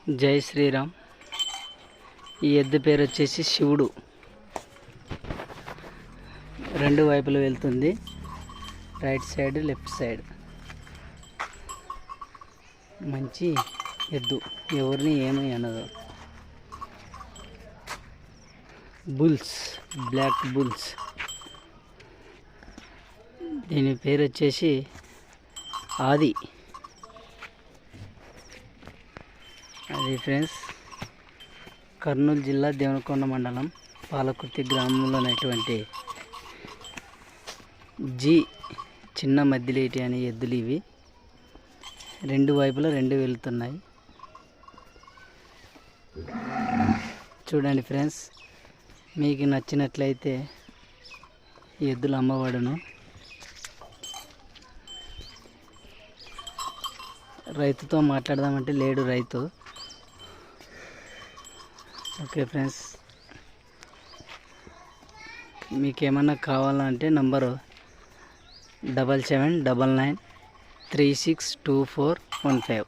జై శ్రీరామ్. ఈ ఎద్దు పేరు వచ్చేసి శివుడు. రెండు వైపులు వెళ్తుంది, రైట్ సైడ్ లెఫ్ట్ సైడ్. మంచి ఎద్దు, ఎవరిని ఏమీ అనదు. Bulls, black bulls. దీని పేరు వచ్చేసి ఆది. అది ఫ్రెండ్స్, కర్నూలు జిల్లా దేవనకొండ మండలం పాలకుర్తి గ్రామంలో ఉన్నటువంటి జీ చిన్న మధ్యలేటి అనే ఎద్దులు ఇవి. రెండు వైపులా రెండు వెళ్తున్నాయి. చూడండి ఫ్రెండ్స్, మీకు నచ్చినట్లయితే ఈ ఎద్దులు అమ్మబడును. రైతుతో మాట్లాడదామంటే లేడు రైతు. ఓకే ఫ్రెండ్స్, మీకేమన్నా కావాలంటే నంబరు 7799362415.